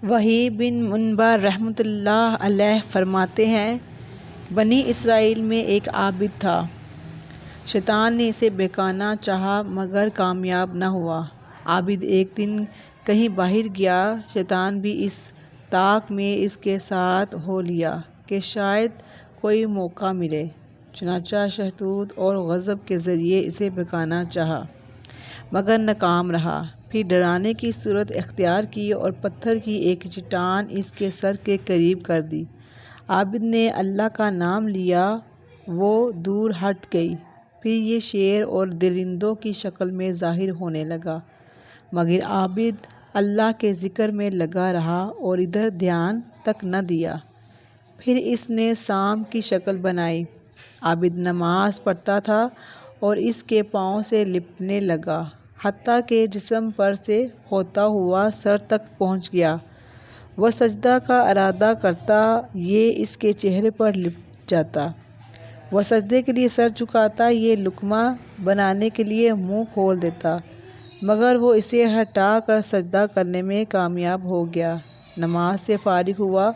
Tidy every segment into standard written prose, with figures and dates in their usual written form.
وحی بن منبع رحمۃ اللہ علیہ فرماتے ہیں، بنی اسرائیل میں ایک عابد تھا۔ شیطان نے اسے بہکانا چاہا مگر کامیاب نہ ہوا۔ عابد ایک دن کہیں باہر گیا، شیطان بھی اس طاق میں اس کے ساتھ ہو لیا کہ شاید کوئی موقع ملے، چنانچہ شہتوت اور غضب کے ذریعے اسے بہکانا چاہا مگر ناکام رہا۔ پھر ڈرانے کی صورت اختیار کی اور پتھر کی ایک چٹان اس کے سر کے قریب کر دی۔ عابد نے اللہ کا نام لیا، وہ دور ہٹ گئی۔ پھر یہ شیر اور درندوں کی شکل میں ظاہر ہونے لگا، مگر عابد اللہ کے ذکر میں لگا رہا اور ادھر دھیان تک نہ دیا۔ پھر اس نے سانپ کی شکل بنائی۔ عابد نماز پڑھتا تھا اور اس کے پاؤں سے لپٹنے لگا، حتیٰ کہ جسم پر سے ہوتا ہوا سر تک پہنچ گیا۔ وہ سجدہ کا ارادہ کرتا، یہ اس کے چہرے پر لپٹ جاتا۔ وہ سجدے کے لیے سر جھکاتا، یہ لقمہ بنانے کے لیے منہ کھول دیتا، مگر وہ اسے ہٹا کر سجدہ کرنے میں کامیاب ہو گیا۔ نماز سے فارغ ہوا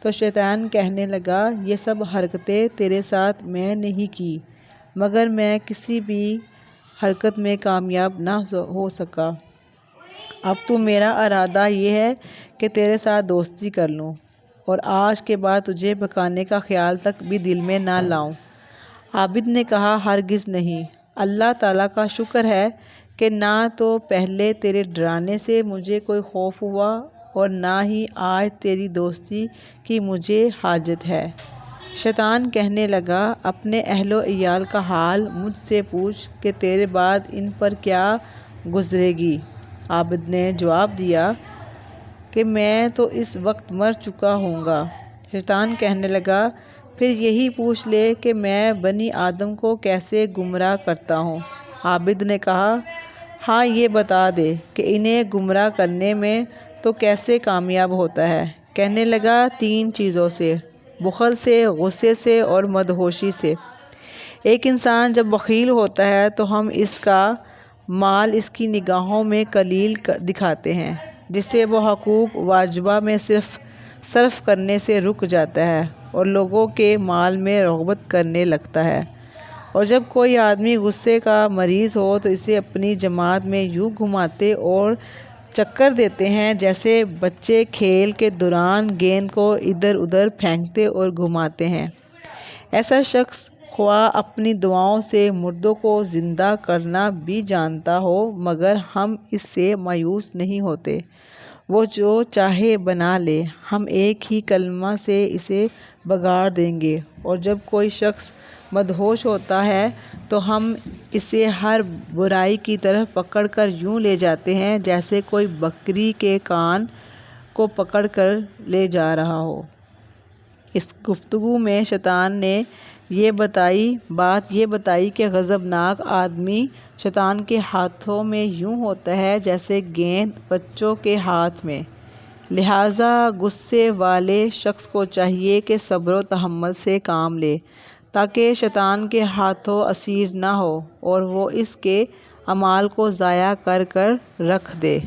تو شیطان کہنے لگا، یہ سب حرکتیں تیرے ساتھ میں نے کی، مگر میں کسی بھی حرکت میں کامیاب نہ ہو سکا۔ اب تو میرا ارادہ یہ ہے کہ تیرے ساتھ دوستی کر لوں اور آج کے بعد تجھے بہکانے کا خیال تک بھی دل میں نہ لاؤں۔ عابد نے کہا، ہرگز نہیں، اللہ تعالیٰ کا شکر ہے کہ نہ تو پہلے تیرے ڈرانے سے مجھے کوئی خوف ہوا اور نہ ہی آج تیری دوستی کی مجھے حاجت ہے۔ شیطان کہنے لگا، اپنے اہل و عیال کا حال مجھ سے پوچھ کہ تیرے بعد ان پر کیا گزرے گی۔ عابد نے جواب دیا کہ میں تو اس وقت مر چکا ہوں گا۔ شیطان کہنے لگا، پھر یہی پوچھ لے کہ میں بنی آدم کو کیسے گمراہ کرتا ہوں۔ عابد نے کہا، ہاں یہ بتا دے کہ انہیں گمراہ کرنے میں تو کیسے کامیاب ہوتا ہے۔ کہنے لگا، 3 چیزوں سے، بخل سے، غصے سے اور مدہوشی سے۔ ایک انسان جب بخیل ہوتا ہے تو ہم اس کا مال اس کی نگاہوں میں قلیل دکھاتے ہیں، جس سے وہ حقوق واجبہ میں صرف کرنے سے رک جاتا ہے اور لوگوں کے مال میں رغبت کرنے لگتا ہے۔ اور جب کوئی آدمی غصے کا مریض ہو تو اسے اپنی جماعت میں یوں گھماتے اور چکر دیتے ہیں جیسے بچے کھیل کے دوران گیند کو ادھر ادھر پھینکتے اور گھماتے ہیں۔ ایسا شخص خواہ اپنی دعاؤں سے مردوں کو زندہ کرنا بھی جانتا ہو، مگر ہم اس سے مایوس نہیں ہوتے۔ وہ جو چاہے بنا لے، ہم ایک ہی کلمہ سے اسے بگاڑ دیں گے۔ اور جب کوئی شخص مدہوش ہوتا ہے تو ہم اسے ہر برائی کی طرف پکڑ کر یوں لے جاتے ہیں جیسے کوئی بکری کے کان کو پکڑ کر لے جا رہا ہو۔ اس گفتگو میں شیطان نے بات یہ بتائی کہ غضبناک آدمی شیطان کے ہاتھوں میں یوں ہوتا ہے جیسے گیند بچوں کے ہاتھ میں۔ لہٰذا غصے والے شخص کو چاہیے کہ صبر و تحمل سے کام لے تاکہ شیطان کے ہاتھوں اسیر نہ ہو اور وہ اس کے اعمال کو ضائع کر رکھ دے۔